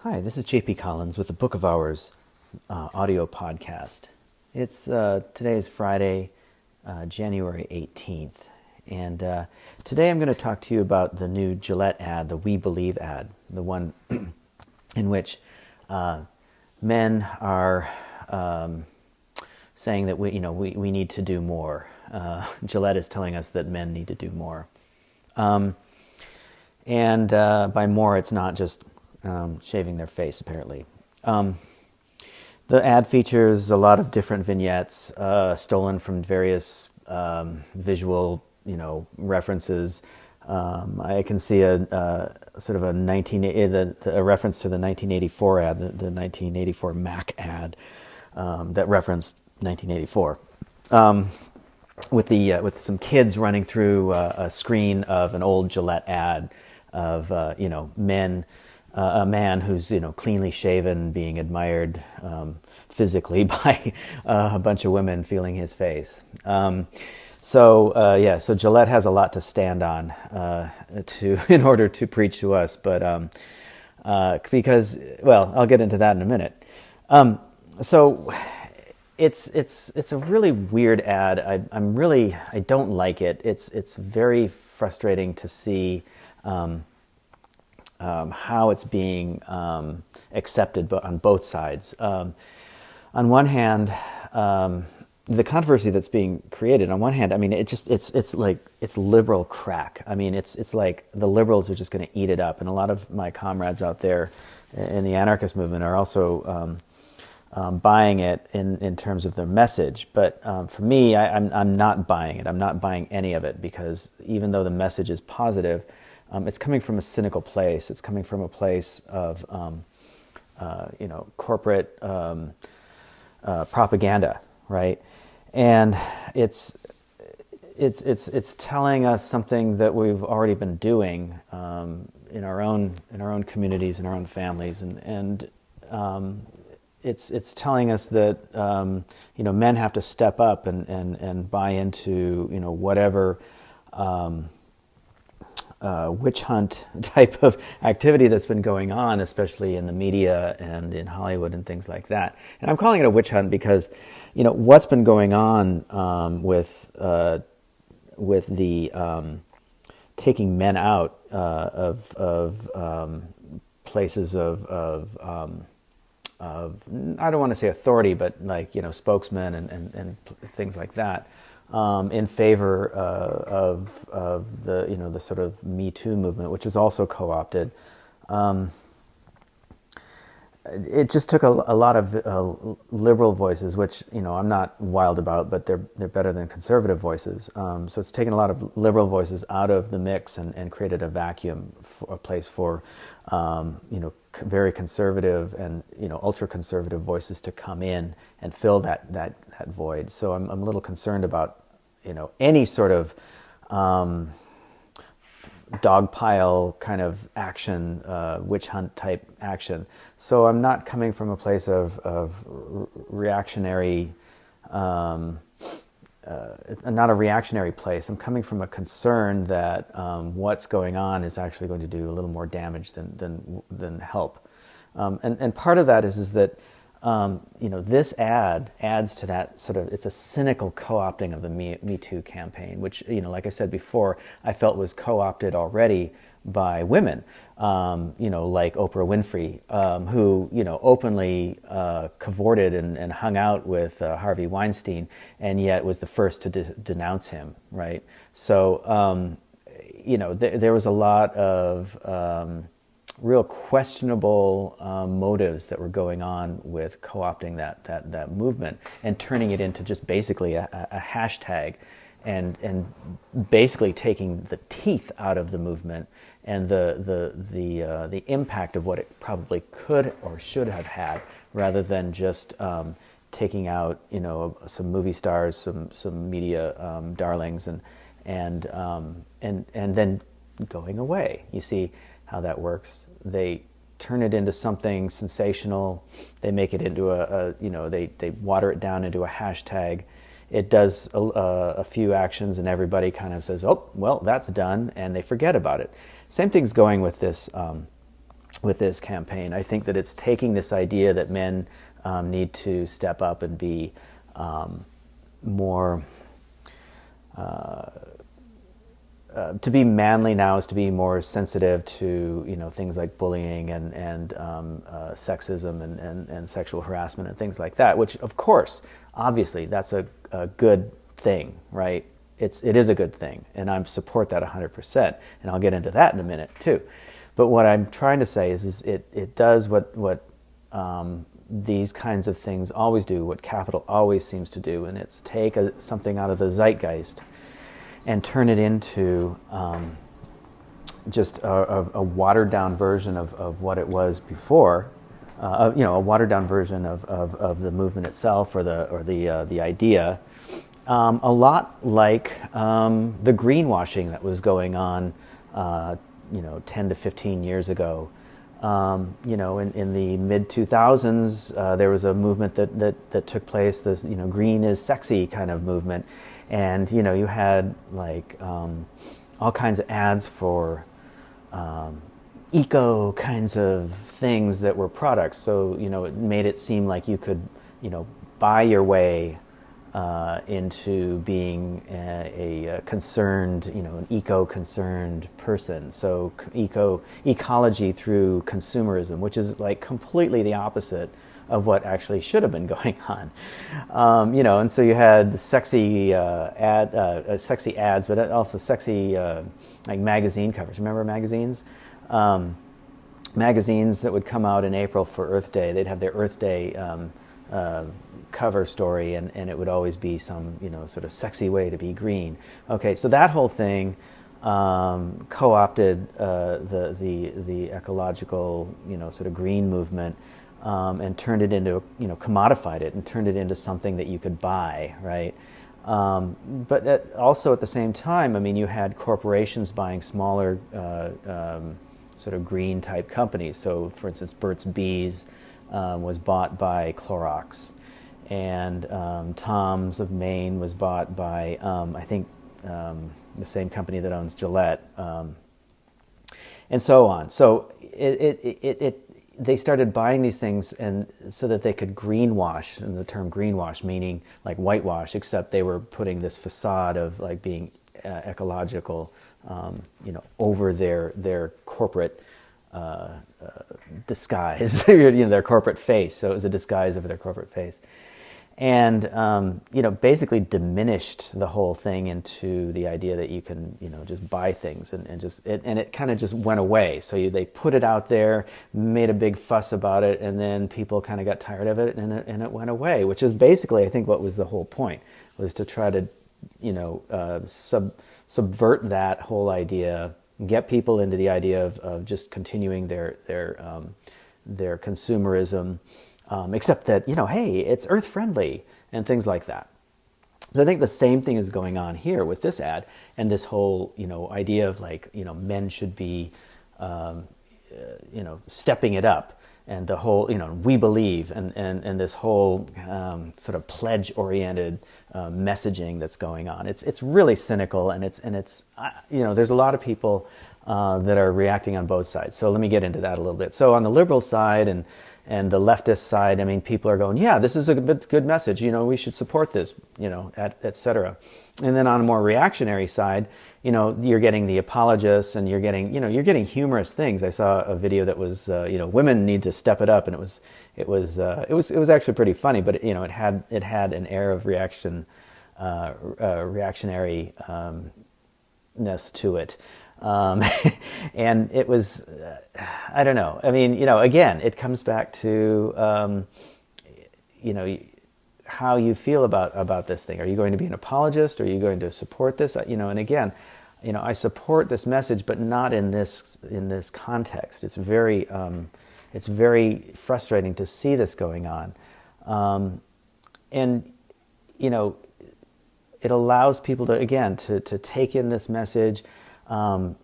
Hi, this is JP Collins with the Book of Hours audio podcast. It's today is Friday, January 18th, and today I'm going to talk to you about the new Gillette ad, the We Believe ad, the one in which men are saying that we need to do more. Gillette is telling us that men need to do more, and by more, it's not just shaving their face, apparently. The ad features a lot of different vignettes stolen from various visual, references. I can see a sort of a reference to the 1984 ad, the 1984 Mac ad that referenced 1984, with some kids running through a screen of an old Gillette ad of men. A man who's cleanly shaven, being admired physically by a bunch of women feeling his face. So Gillette has a lot to stand on in order to preach to us, but because I'll get into that in a minute. So it's a really weird ad. I don't like it. It's very frustrating to see. How it's being accepted on both sides. On one hand, the controversy that's being created. On one hand, it's liberal crack. It's like the liberals are just going to eat it up, and a lot of my comrades out there in the anarchist movement are also buying it in terms of their message. But for me, I'm not buying it. I'm not buying any of it, because even though the message is positive, it's coming from a cynical place. It's coming from a place of, corporate propaganda, right? And it's telling us something that we've already been doing in our own communities, in our own families, and it's telling us that men have to step up and buy into whatever. Witch hunt type of activity that's been going on, especially in the media and in Hollywood and things like that. And I'm calling it a witch hunt because, what's been going on with the taking men out of places of I don't want to say authority, but spokesmen and things like that. In favor of the sort of Me Too movement, which is also co-opted. It just took a lot of liberal voices, which I'm not wild about, but they're better than conservative voices. So it's taken a lot of liberal voices out of the mix and created a vacuum, a place for very conservative and ultra conservative voices to come in and fill that void. So I'm a little concerned about any sort of dogpile kind of action, witch hunt type action. So I'm not coming from a place of reactionary, not a reactionary place. I'm coming from a concern that what's going on is actually going to do a little more damage than help. And part of that is that this ad adds to that sort of, it's a cynical co-opting of the Me Too campaign, which, like I said before, I felt was co-opted already by women, like Oprah Winfrey, who, openly cavorted and hung out with Harvey Weinstein, and yet was the first to denounce him, right? So, there was a lot of real questionable motives that were going on with co-opting that movement and turning it into just basically a hashtag, and basically taking the teeth out of the movement and the impact of what it probably could or should have had, rather than just taking out some movie stars, some media darlings, and then going away. You see how that works. They turn it into something sensational. They make it into they water it down into a hashtag. It does a few actions, and everybody kind of says, "Oh, well, that's done," and they forget about it. Same thing's going with this with this campaign. I think that it's taking this idea that men need to step up and be more. To be manly now is to be more sensitive to things like bullying and sexism and sexual harassment and things like that. Which, of course, obviously, that's a good thing, right? It is a good thing, and I support that 100%. And I'll get into that in a minute too. But what I'm trying to say is it does what these kinds of things always do, what capital always seems to do, and it's take something out of the zeitgeist and turn it into just a watered down version of what it was before, a watered down version of the movement itself or the idea, a lot like the greenwashing that was going on, 10 to 15 years ago. In the mid 2000s, there was a movement that took place. This green is sexy kind of movement. And you had like all kinds of ads for eco kinds of things that were products. So it made it seem like you could buy your way into being a concerned, an eco-concerned person. So ecology through consumerism, which is like completely the opposite of what actually should have been going on. And so you had the sexy sexy ads, but also sexy like magazine covers. Remember magazines? Magazines that would come out in April for Earth Day. They'd have their Earth Day cover story, and it would always be some sort of sexy way to be green. Okay, so that whole thing co-opted the ecological sort of green movement. And turned it into, commodified it and turned it into something that you could buy, right? But also at the same time, I mean, you had corporations buying smaller sort of green type companies. So, for instance, Burt's Bees was bought by Clorox, and Tom's of Maine was bought by, I think, the same company that owns Gillette, and so on. So they started buying these things and so that they could greenwash, and the term greenwash meaning like whitewash, except they were putting this facade of like being ecological, over their corporate disguise, their corporate face. So it was a disguise over their corporate face. And, basically diminished the whole thing into the idea that you can, just buy things and it kind of just went away. So they put it out there, made a big fuss about it, and then people kind of got tired of it and it went away, which is basically, I think, what was the whole point, was to try to, subvert that whole idea, get people into the idea of just continuing their consumerism, except that, hey, it's earth friendly and things like that. So I think the same thing is going on here with this ad and this whole, idea of like, men should be, stepping it up, and the whole, we believe, and this whole sort of pledge oriented messaging that's going on. It's really cynical, and it's there's a lot of people that are reacting on both sides. So let me get into that a little bit. So on the liberal side and the leftist side, I mean, people are going, yeah, this is a good message. We should support this, et cetera. And then on a more reactionary side, you're getting the apologists, and you're getting humorous things. I saw a video that was, women need to step it up, and it was actually pretty funny, but it had an air of reactionary ness to it. And it was, I don't know. I mean, again, it comes back to, how you feel about this thing. Are you going to be an apologist? Are you going to support this? And again, I support this message, but not in this context. It's very frustrating to see this going on. And, it allows people to, again, to take in this message,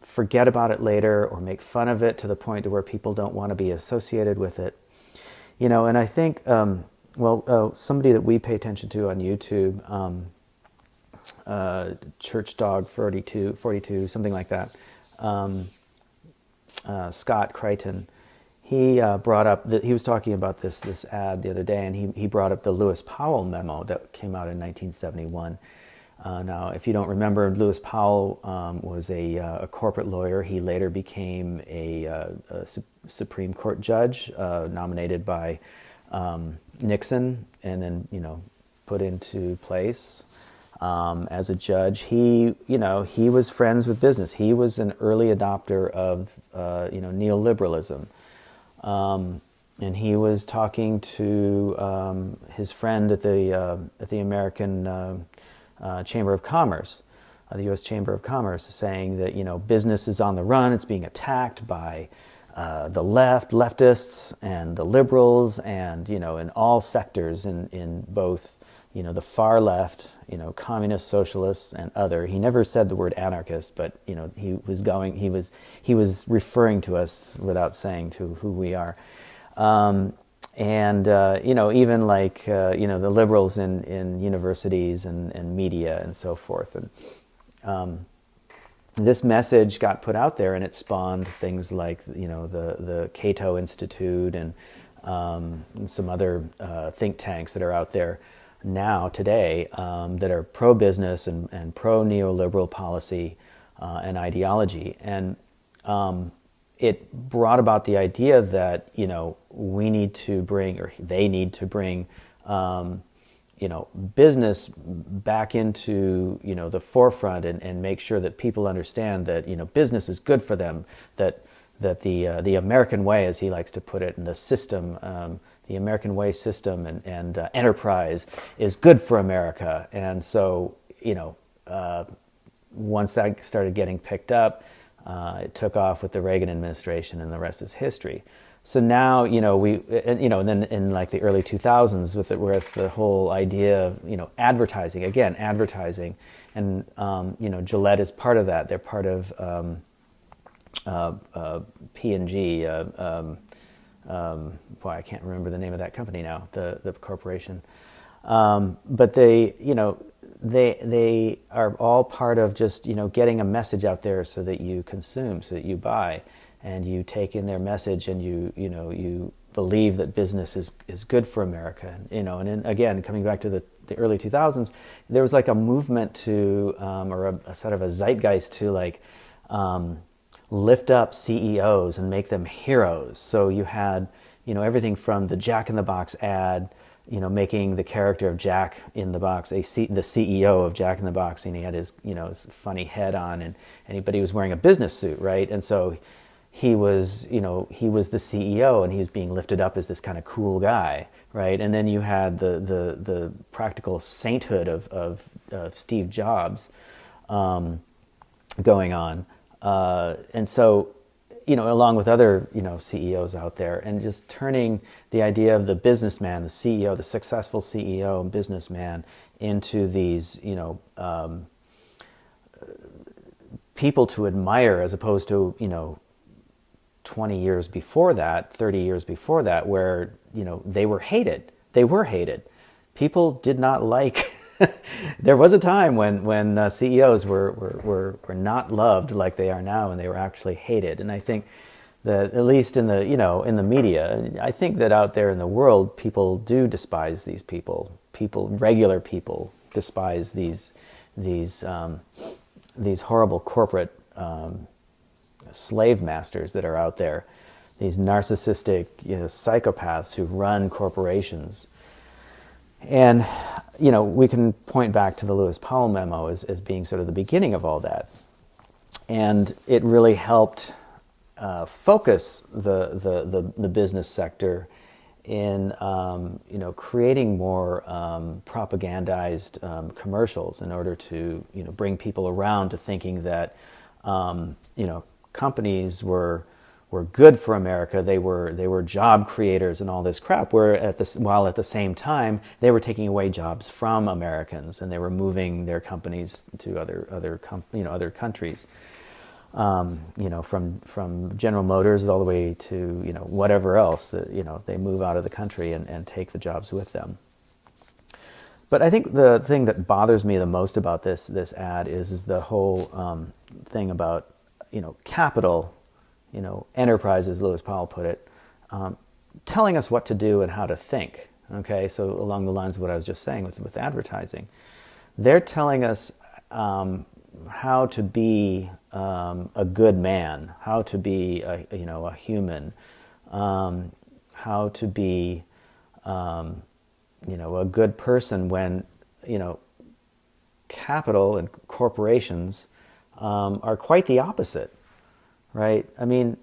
forget about it later, or make fun of it to the point to where people don't want to be associated with it. And I think, somebody that we pay attention to on YouTube, Church Dog 42, something like that, Scott Crichton, he brought up that he was talking about this ad the other day, and he brought up the Lewis Powell memo that came out in 1971. Now, if you don't remember, Lewis Powell was a corporate lawyer. He later became a Supreme Court judge, nominated by Nixon, and then put into place as a judge. He was friends with business. He was an early adopter of neoliberalism. And he was talking to his friend at the American Chamber of Commerce, the U.S. Chamber of Commerce, saying that business is on the run. It's being attacked by the leftists and the liberals, and in all sectors, in both the far left, communist, socialists, and other. He never said the word anarchist, but he was referring to us without saying to who we are. And even like the liberals in universities and media and so forth. And this message got put out there, and it spawned things like the Cato Institute and some other think tanks that are out there now today that are pro-business and pro-neoliberal policy and ideology. And it brought about the idea that we need to bring, or they need to bring, business back into the forefront, and make sure that people understand that business is good for them, that the American way, as he likes to put it, and the system, the American way system and enterprise is good for America. And so once that started getting picked up, it took off with the Reagan administration, and the rest is history. So now, and then in like the early 2000s with the whole idea of, advertising, and, Gillette is part of that. They're part of P&G, I can't remember the name of that company now, the corporation. But they are all part of just, getting a message out there so that you consume, so that you buy, and you take in their message, and you believe that business is good for America. And then again, coming back to the early 2000s, there was like a movement to, or a sort of a zeitgeist to lift up CEOs and make them heroes. So you had, everything from the Jack in the Box ad, making the character of Jack in the Box the CEO of Jack in the Box, and he had his, his funny head on, but he was wearing a business suit, right? And so he was the CEO, and he was being lifted up as this kind of cool guy, right? And then you had the practical sainthood of Steve Jobs going on, and so along with other CEOs out there, and just turning the idea of the businessman, the CEO, the successful CEO and businessman, into these people to admire, as opposed to 20 years before that, 30 years before that, where they were hated. People did not like. There was a time when CEOs were not loved like they are now, and they were actually hated. And I think that, at least in the in the media, I think that out there in the world, people do despise these people. Regular people despise these horrible corporate slave masters that are out there, these narcissistic psychopaths who run corporations. And we can point back to the Lewis Powell memo as being sort of the beginning of all that, and it really helped focus the business sector in creating more propagandized commercials, in order to bring people around to thinking that companies were good for America. They were job creators and all this crap. While at the same time they were taking away jobs from Americans, and they were moving their companies to other countries. From General Motors all the way to whatever else that they move out of the country and take the jobs with them. But I think the thing that bothers me the most about this ad is the whole thing about capital. Enterprise, as Lewis Powell put it, telling us what to do and how to think. Okay, so along the lines of what I was just saying with advertising, they're telling us how to be a good man, how to be a human, how to be a good person when capital and corporations are quite the opposite, right? I mean,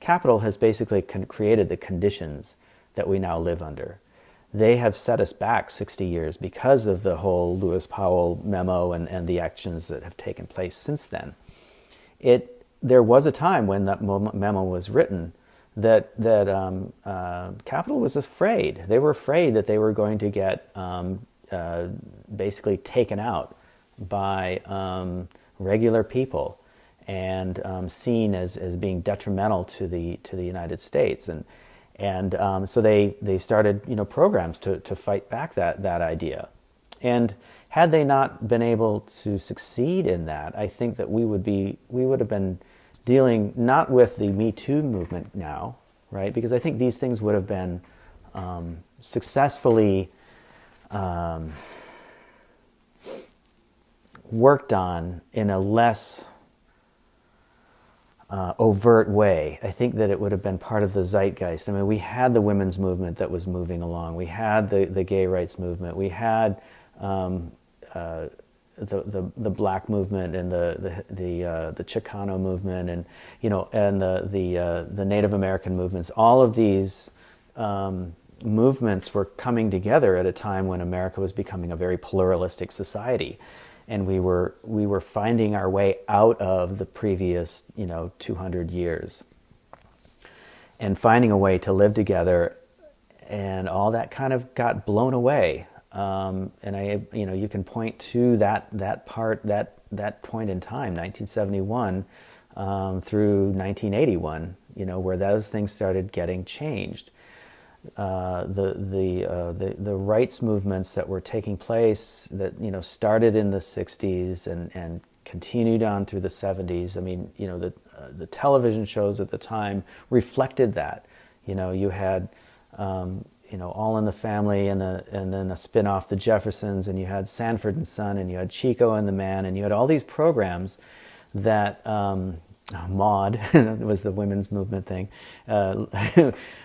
capital has basically created the conditions that we now live under. They have set us back 60 years because of the whole Lewis Powell memo and the actions that have taken place since then. There was a time when that memo was written that capital was afraid. They were afraid that they were going to get basically taken out by regular people and seen as being detrimental to the United States, and so they started programs to fight back that idea. And had they not been able to succeed in that, I think that we would have been dealing not with the Me Too movement now, right? Because I think these things would have been successfully worked on in a less overt way. I think that it would have been part of the zeitgeist. I mean, we had the women's movement that was moving along. We had the gay rights movement. We had the black movement and the Chicano movement, and the Native American movements. All of these movements were coming together at a time when America was becoming a very pluralistic society, and we were finding our way out of the previous 200 years and finding a way to live together, and all that kind of got blown away. And you can point to that point in time, 1971 through 1981, where those things started getting changed. The rights movements that were taking place that started in the 60s and continued on through the 70s. I mean, the television shows at the time reflected that. You had All in the Family, and then a spin-off, The Jeffersons, and you had Sanford and Son, and you had Chico and the Man, and you had all these programs that Maude was the women's movement thing,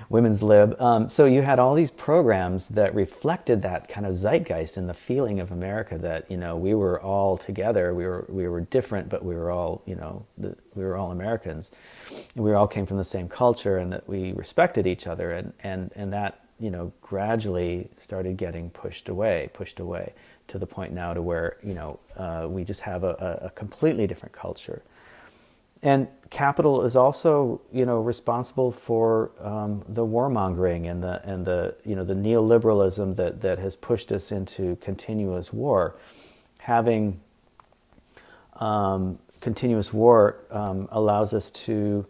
women's lib. So you had all these programs that reflected that kind of zeitgeist and the feeling of America that we were all together, we were different, but we were all we were all Americans, and we all came from the same culture, and that we respected each other, and that gradually started getting pushed away to the point now to where we just have a completely different culture. And capital is also, responsible for the warmongering and the neoliberalism that has pushed us into continuous war. Having continuous war allows us to,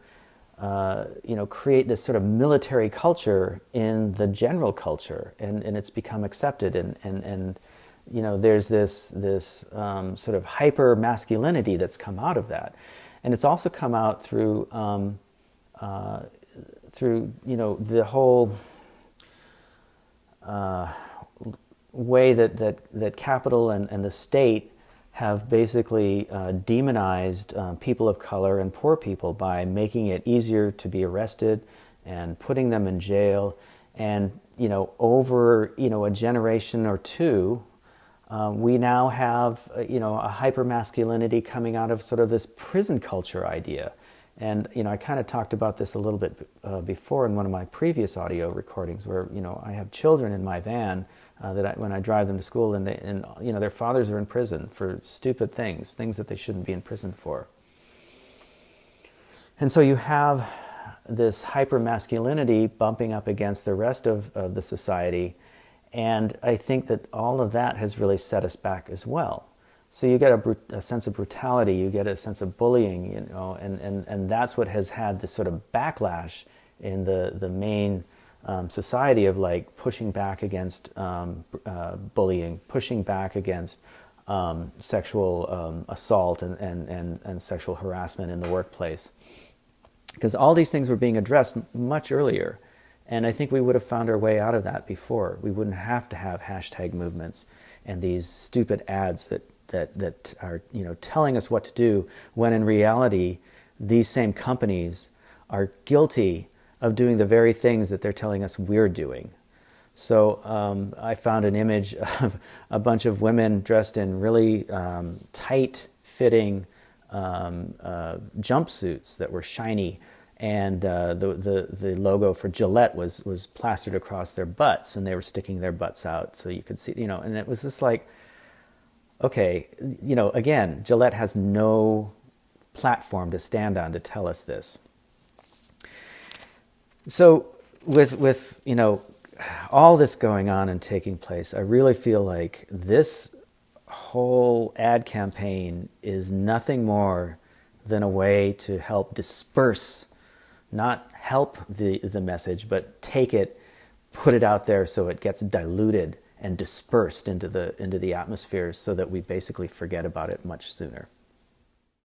create this sort of military culture in the general culture, and it's become accepted, and there's this sort of hyper masculinity that's come out of that. And it's also come out through the whole way that capital and the state have basically demonized people of color and poor people by making it easier to be arrested and putting them in jail. And over a generation or two, we now have a hyper-masculinity coming out of sort of this prison culture idea. And I kind of talked about this a little bit before in one of my previous audio recordings, where I have children in my van when I drive them to school, and their fathers are in prison for stupid things that they shouldn't be in prison for. And so you have this hyper-masculinity bumping up against the rest of the society. And I think that all of that has really set us back as well. So you get a sense of brutality, you get a sense of bullying, and that's what has had this sort of backlash in the main society of pushing back against bullying, pushing back against sexual assault and sexual harassment in the workplace. because all these things were being addressed much earlier. And I think we would have found our way out of that before. We wouldn't have to have hashtag movements and these stupid ads that are, telling us what to do, when in reality, these same companies are guilty of doing the very things that they're telling us we're doing. So I found an image of a bunch of women dressed in really tight-fitting jumpsuits that were shiny, and the logo for Gillette was plastered across their butts, and they were sticking their butts out so you could see, and it was just like, okay, again, Gillette has no platform to stand on to tell us this. So with all this going on and taking place, I really feel like this whole ad campaign is nothing more than a way to help disperse, not help the message, but take it, put it out there so it gets diluted and dispersed into the atmosphere, so that we basically forget about it much sooner.